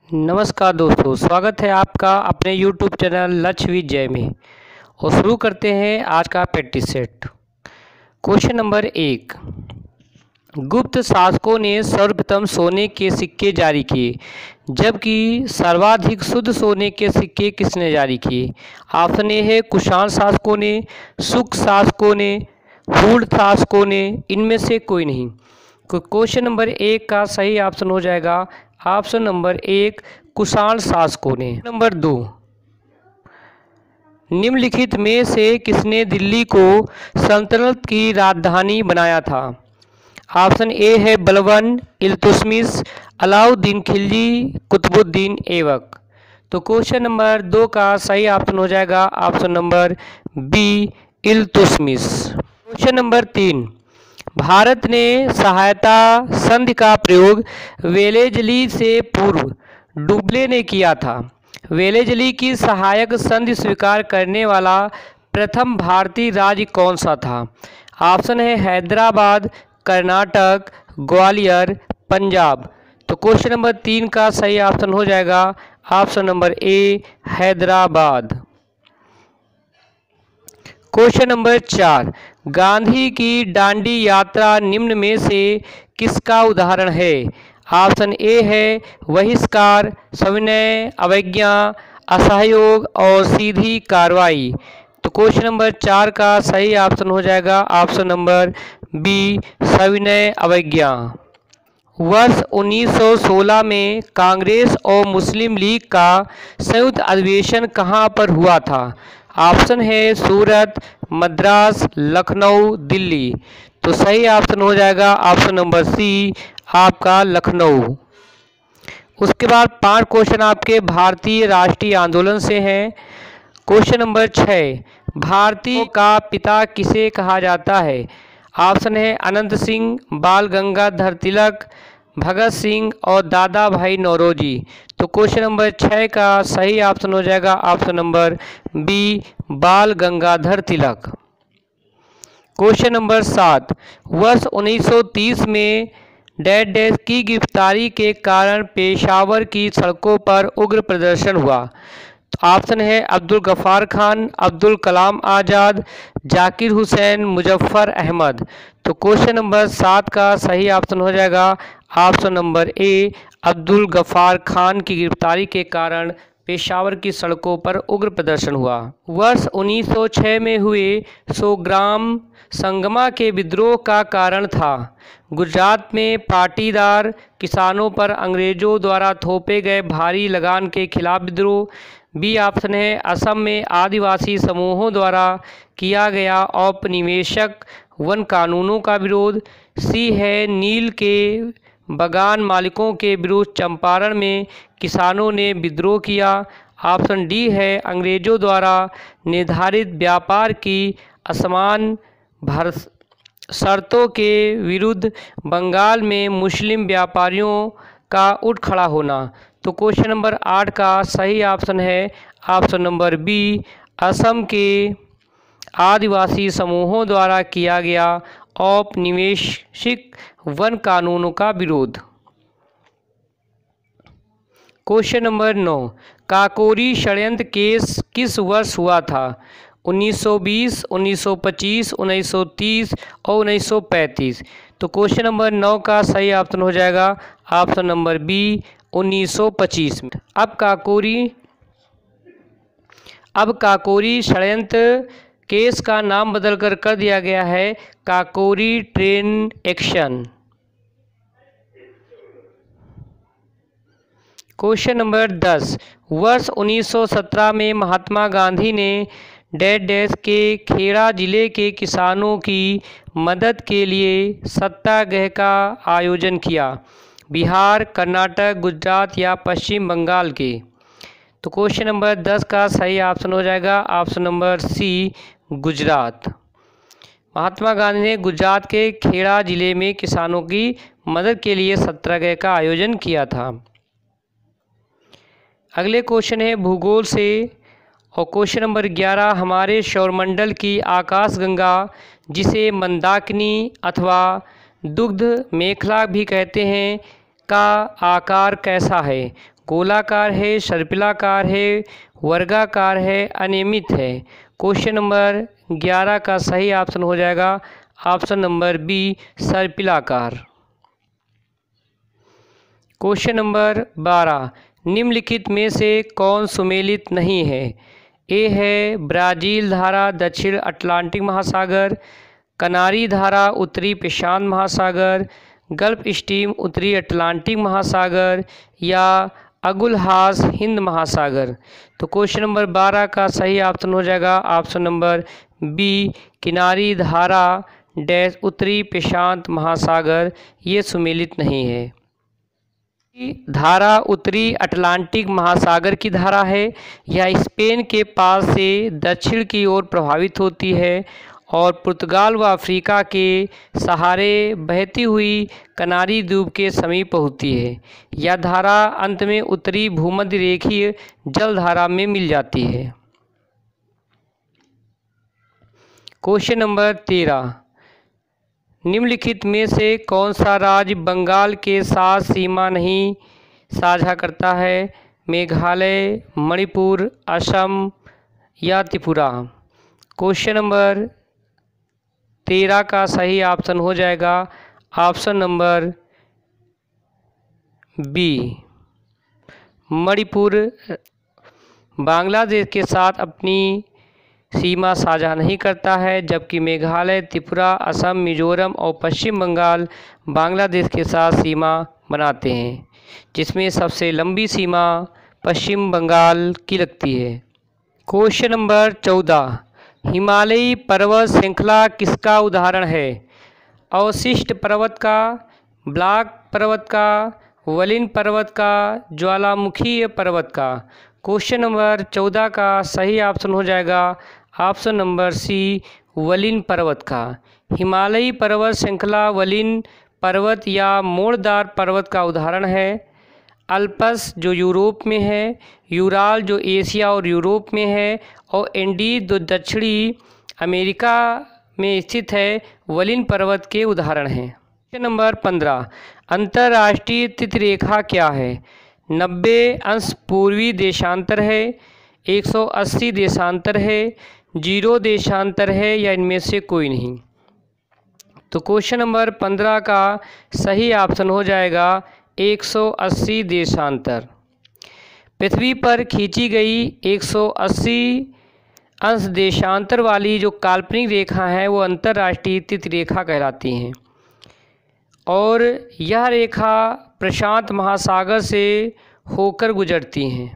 नमस्कार दोस्तों, स्वागत है आपका अपने YouTube चैनल लक्ष्य विद जय में। और शुरू करते हैं आज का प्रैक्टिस सेट। Question number 1। गुप्त शासकों ने सर्वप्रथम सोने के सिक्के जारी किए, जबकि सर्वाधिक शुद्ध सोने के सिक्के किसने जारी किए? ऑप्शन ए है कुषाण शासकों ने, शुक शासकों ने, हूण शासकों ने, इनमें से कोई नहीं। क्वेश्चन नंबर 1 का सही ऑप्शन हो जाएगा ऑप्शन नंबर 1 कुषाण शासकों ने। नंबर 2, निम्नलिखित में से किसने दिल्ली को सल्तनत की राजधानी बनाया था? ऑप्शन ए है बलबन, इल्तुतमिश, अलाउद्दीन खिलजी, कुतुबुद्दीन ऐबक। तो क्वेश्चन नंबर 2 का सही ऑप्शन हो जाएगा option number B Iltutmish. Question number 3, Bharat ने सहायता संधि का प्रयोग वेलेजली से पूर्व डुबले ने किया था। वेलेजली की सहायक संधि स्वीकार करने वाला प्रथम भारतीय राज्य कौन सा था? ऑप्शन है हैदराबाद, कर्नाटक, ग्वालियर, पंजाब। तो क्वेश्चन नंबर 3 का सही ऑप्शन हो जाएगा ऑप्शन नंबर ए हैदराबाद। क्वेश्चन नंबर 4, गांधी की दांडी यात्रा निम्न में से किसका उदाहरण है? ऑप्शन ए है बहिष्कार, सविनय अवज्ञा, असहयोग और सीधी कार्रवाई। तो क्वेश्चन नंबर 4 का सही ऑप्शन हो जाएगा ऑप्शन नंबर बी सविनय अवज्ञा। वर्ष 1916 में कांग्रेस और मुस्लिम लीग का संयुक्त अधिवेशन कहाँ पर हुआ था? ऑप्शन है सूरत, मद्रास, लखनऊ, दिल्ली। तो सही ऑप्शन हो जाएगा ऑप्शन नंबर सी आपका लखनऊ। उसके बाद 5 क्वेश्चन आपके भारतीय राष्ट्रीय आंदोलन से हैं। क्वेश्चन नंबर 6, भारतीय का पिता किसे कहा जाता है? ऑप्शन है अनंत सिंह, बाल गंगाधर तिलक, भगत सिंह और दादा भाई नौरोजी। तो क्वेश्चन नंबर 6 का सही ऑप्शन हो जाएगा ऑप्शन नंबर बी बाल गंगाधर तिलक। क्वेश्चन नंबर 7, वर्ष 1930 में डैश डैश की गिरफ्तारी के कारण पेशावर की सड़कों पर उग्र प्रदर्शन हुआ। ऑप्शन है अब्दुल गफ्फार खान, अब्दुल कलाम आज़ाद, जाकिर हुसैन, मुजफ्फर अहमद। तो क्वेश्चन नंबर 7 का सही ऑप्शन हो जाएगा option number A Abdul Gaffar Khan की गिरफ्तारी के कारण पेशावर की सड़कों पर उग्र प्रदर्शन हुआ। वर्ष 1906 में हुए सोग्राम संगमा के विद्रोह का कारण था। गुजरात में पाटीदार किसानों पर अंग्रेजों द्वारा थोपे गए भारी लगान के खिलाफ विद्रोह। बी ऑप्शन है असम में आदिवासी समूहों द्वारा किया गया औपनिवेशिक वन कानूनों का विरोध। सी है नील के बागान मालिकों के विरुद्ध चंपारण में किसानों ने विद्रोह किया। ऑप्शन डी है अंग्रेजों द्वारा निर्धारित व्यापार की असमान शर्तों के विरुद्ध बंगाल में मुस्लिम व्यापारियों का उठ खड़ा होना। तो क्वेश्चन नंबर 8 का सही ऑप्शन है ऑप्शन नंबर बी असम के आदिवासी समूहों द्वारा किया गया औपनिवेशिक वन कानूनों का विरोध। क्वेश्चन नंबर 9, काकोरी षड्यंत्र केस किस वर्ष हुआ था? 1920, 1925, 1930 और 1935। तो क्वेश्चन नंबर 9 का सही ऑप्शन हो जाएगा ऑप्शन नंबर बी 1925 में। अब काकोरी षड्यंत्र केस का नाम बदलकर कर दिया गया है Kakori train action. Question number 10, वर्ष 1917 में महात्मा गांधी ने डैश डैश के खेड़ा जिले के किसानों की मदद के लिए सत्याग्रह का आयोजन किया। बिहार, कर्नाटक, गुजरात या पश्चिम बंगाल के। तो क्वेश्चन नंबर 10 का सही ऑप्शन हो जाएगा option number C Gujarat. Mahatma Gandhi ने गुजरात के खेड़ा जिले में किसानों की मदद के लिए सत्याग्रह का आयोजन किया था। अगले क्वेश्चन है भूगोल से और क्वेश्चन नंबर 11, हमारे सौरमंडल की आकाशगंगा जिसे मंदाकिनी अथवा दुग्ध मेखला भी कहते हैं का आकार कैसा है? गोलाकार है, सर्पिलाकार है, वर्गाकार है, अनियमित है। क्वेश्चन नंबर 11 का सही ऑप्शन हो जाएगा ऑप्शन नंबर बी, सर्पिलाकार। क्वेश्चन नंबर 12, निम्नलिखित में से कौन सुमेलित नहीं है? ए है ब्राज़ील धारा दक्षिण अटलांटिक महासागर, कनारी धारा उत्तरी प्रशांत महासागर, गल्फ स्ट्रीम उत्तरी अटलांटिक महासागर, या अगुलहास हिंद महासागर। तो क्वेश्चन नंबर 12 का सही ऑप्शन हो जाएगा ऑप्शन नंबर बी, किनारी धारा डैश उत्तरी प्रशांत महासागर, ये सुमेलित नहीं है। धारा उत्तरी अटलांटिक महासागर की धारा है, यह स्पेन के पास से दक्षिण की ओर प्रभावित होती है और पुर्तगाल व अफ्रीका के सहारे बहती हुई कनारी द्वीप के समीप होती है। यह धारा अंत में उत्तरी भूमध्य रेखीय जलधारा में मिल जाती है। क्वेश्चन नंबर 13, निम्नलिखित में से कौन सा राज्य बंगाल के साथ सीमा नहीं साझा करता है? मेघालय, मणिपुर, असम या त्रिपुरा। क्वेश्चन नंबर 13 का सही ऑप्शन हो जाएगा option number B, Manipur Bangladesh के साथ अपनी सीमा साझा नहीं करता है, जबकि मेघालय, त्रिपुरा, असम, मिजोरम और पश्चिम बंगाल बांग्लादेश के साथ सीमा बनाते हैं, जिसमें सबसे लंबी सीमा पश्चिम बंगाल की लगती है। क्वेश्चन नंबर 14, हिमालयी पर्वत श्रृंखला किसका उदाहरण है? अवशिष्ट पर्वत का, ब्लैक पर्वत का, वलिन पर्वत का, ज्वालामुखी पर्वत का। क्वेश्चन नंबर 14 का सही ऑप्शन हो जाएगा ऑप्शन नंबर सी, वलिन पर्वत का। हिमालयी पर्वत श्रृंखला वलिन पर्वत या मोड़दार पर्वत का उदाहरण है। अल्पस जो यूरोप में है, यूराल जो एशिया और यूरोप में है, और एंडीज जो दक्षिणी अमेरिका में स्थित है, वलिन पर्वत के उदाहरण हैं। क्वेश्चन नंबर 15, अंतर्राष्ट्रीय तिथिरेखा क्या है? 90 अंश पूर्वी देशांतर है, 180 देशांतर है, 0 देशांतर है, या इनमें से कोई नहीं। तो क्वेश्चन नंबर 15 का सही ऑप्शन हो जाएगा 180 देशांतर। पृथ्वी पर खींची गई 180 अंश देशांतर वाली जो काल्पनिक रेखा है वो अंतर्राष्ट्रीय तिथिरेखा कहलाती हैं, और यह रेखा प्रशांत महासागर से होकर गुजरती हैं।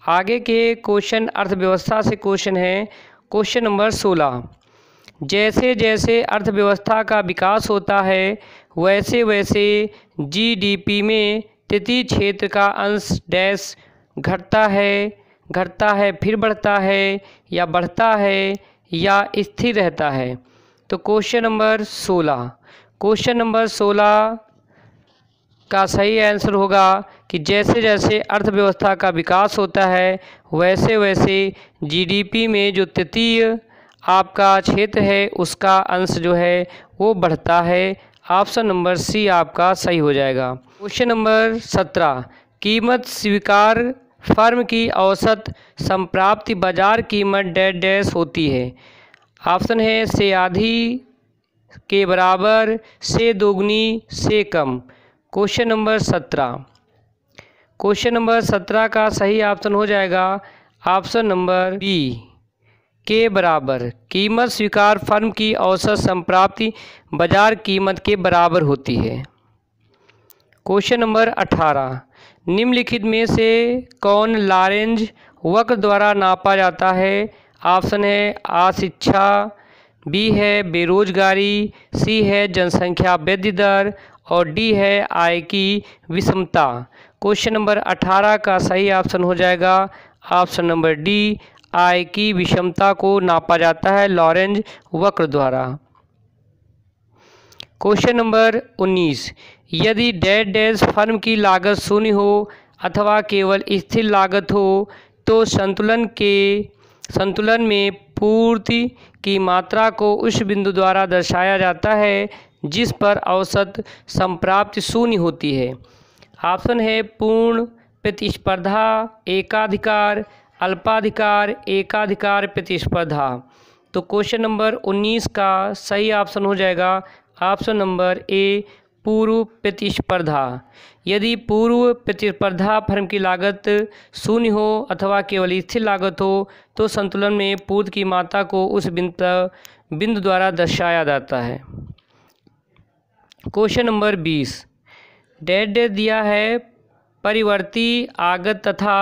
आगे के क्वेश्चन अर्थव्यवस्था से क्वेश्चन है। क्वेश्चन नंबर 16, जैसे जैसे अर्थव्यवस्था का विकास होता है वैसे वैसे जीडीपी में तृतीय क्षेत्र का अंश डैश घटता है फिर बढ़ता है, या बढ़ता है, या स्थिर रहता है। तो क्वेश्चन नंबर 16 का सही आंसर होगा कि जैसे जैसे अर्थव्यवस्था का विकास होता है वैसे वैसे जीडीपी में जो तृतीय आपका क्षेत्र है उसका अंश जो है वो बढ़ता है। ऑप्शन नंबर सी आपका सही हो जाएगा। क्वेश्चन नंबर 17, कीमत स्वीकार फर्म की औसत संप्राप्ति बाजार कीमत डैश डैश होती है। ऑप्शन है से आधी, के बराबर, से दोगुनी, से कम। क्वेश्चन नंबर 17 का सही ऑप्शन हो जाएगा ऑप्शन नंबर बी, के बराबर। कीमत स्वीकार फर्म की औसत संप्राप्ति बाजार कीमत के बराबर होती है। क्वेश्चन नंबर 18, निम्नलिखित में से कौन लॉरेंज वक्र द्वारा नापा जाता है? ऑप्शन है अशिक्षा, बी है बेरोजगारी, सी है जनसंख्या वृद्धि दर, और डी है आय की विषमता। क्वेश्चन नंबर 18 का सही ऑप्शन हो जाएगा ऑप्शन नंबर डी, आय की विषमता को नापा जाता है लॉरेंज वक्र द्वारा। क्वेश्चन नंबर 19, यदि डैश डैश फर्म की लागत शून्य हो अथवा केवल स्थिर लागत हो तो संतुलन में पूर्ति की मात्रा को उस बिंदु द्वारा दर्शाया जाता है जिस पर औसत संप्राप्ति शून्य होती है। ऑप्शन है पूर्ण प्रतिस्पर्धा, एकाधिकार, अल्पाधिकार, एकाधिकार, प्रतिस्पर्धा। तो क्वेश्चन नंबर 19 का सही ऑप्शन हो जाएगा ऑप्शन नंबर ए, पूर्व प्रतिस्पर्धा। यदि पूर्व प्रतिस्पर्धा फर्म की लागत शून्य हो अथवा केवल स्थिर लागत हो तो संतुलन में पूर्व की मात्रा को उस बिंदु द्वारा दर्शाया जाता है। क्वेश्चन नंबर 20 डेड दिया है, परिवर्ती आगत तथा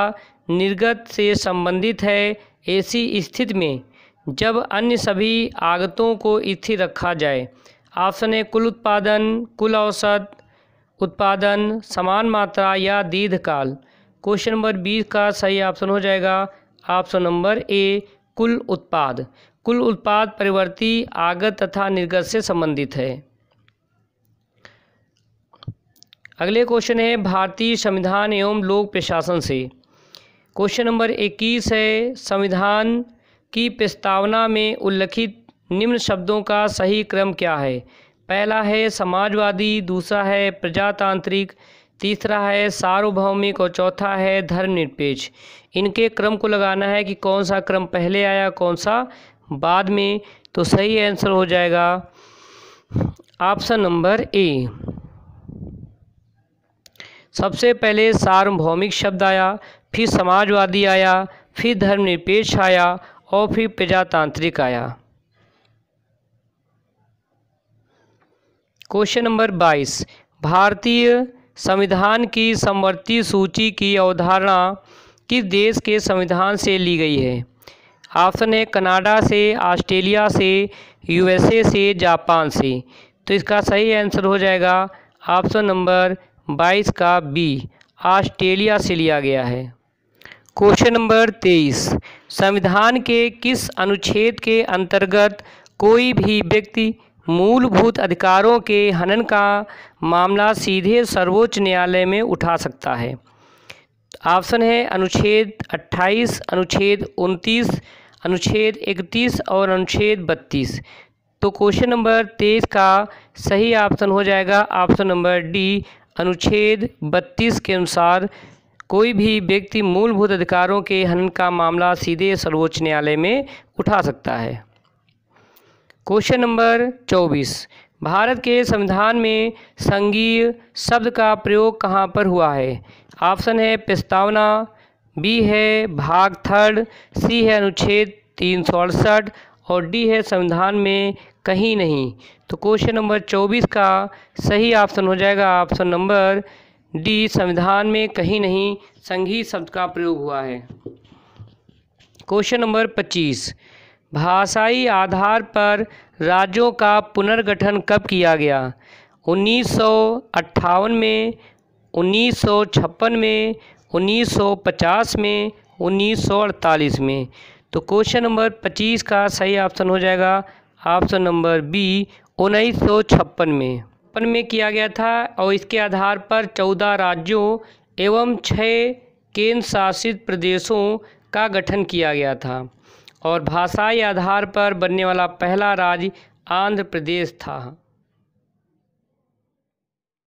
निर्गत से संबंधित है ऐसी स्थिति में जब अन्य सभी आगतों को स्थिर रखा जाए। ऑप्शन है कुल उत्पादन, कुल औसत उत्पादन, समान मात्रा या दीर्घकाल। क्वेश्चन नंबर 20 का सही ऑप्शन हो जाएगा ऑप्शन नंबर ए, कुल उत्पाद। कुल उत्पाद परिवर्ती आगत तथा निर्गत से संबंधित है। अगले क्वेश्चन है भारतीय संविधान एवं लोक प्रशासन से। क्वेश्चन नंबर 21 है, संविधान की प्रस्तावना में उल्लिखित निम्न शब्दों का सही क्रम क्या है। पहला है समाजवादी, दूसरा है प्रजातांत्रिक, तीसरा है सार्वभौमिक और चौथा है धर्मनिरपेक्ष। इनके क्रम को लगाना है कि कौन सा क्रम पहले आया कौन सा बाद में। तो सही आंसर हो जाएगा ऑप्शन नंबर ए। सबसे पहले सार्वभौमिक शब्द आया, फिर समाजवादी आया, फिर धर्मनिरपेक्ष आया और फिर प्रजातांत्रिक आया। क्वेश्चन नंबर 22 भारतीय संविधान की समवर्ती सूची की अवधारणा किस देश के संविधान से ली गई है। ऑप्शन है कनाडा से, ऑस्ट्रेलिया से, यूएसए से, जापान से। तो इसका सही आंसर हो जाएगा ऑप्शन नंबर 22 का बी, ऑस्ट्रेलिया से लिया गया है। क्वेश्चन नंबर 23 संविधान के किस अनुच्छेद के अंतर्गत कोई भी व्यक्ति मूलभूत अधिकारों के हनन का मामला सीधे सर्वोच्च न्यायालय में उठा सकता है। ऑप्शन है अनुच्छेद 28, अनुच्छेद 29, अनुच्छेद 31 और अनुच्छेद 32। तो क्वेश्चन नंबर 23 का सही ऑप्शन हो जाएगा ऑप्शन नंबर डी, अनुच्छेद 32 के अनुसार कोई भी व्यक्ति मूलभूत अधिकारों के हनन का मामला सीधे सर्वोच्च न्यायालय में उठा सकता है। क्वेश्चन नंबर 24 भारत के संविधान में संघीय शब्द का प्रयोग कहाँ पर हुआ है। ऑप्शन है प्रस्तावना, बी है भाग 3, सी है अनुच्छेद 368 और डी है संविधान में कहीं नहीं। तो क्वेश्चन नंबर 24 का सही ऑप्शन हो जाएगा ऑप्शन नंबर डी, संविधान में कहीं नहीं संघीय शब्द का प्रयोग हुआ है। क्वेश्चन नंबर 25 भाषाई आधार पर राज्यों का पुनर्गठन कब किया गया। 1958 में, 1956 में, 1950 में, 1948 में। तो क्वेश्चन नंबर 25 का सही ऑप्शन हो जाएगा ऑप्शन नंबर बी, 1956 में किया गया था और इसके आधार पर 14 राज्यों एवं 6 केंद्र शासित प्रदेशों का गठन किया गया था और भाषाई आधार पर बनने वाला पहला राज्य आंध्र प्रदेश था।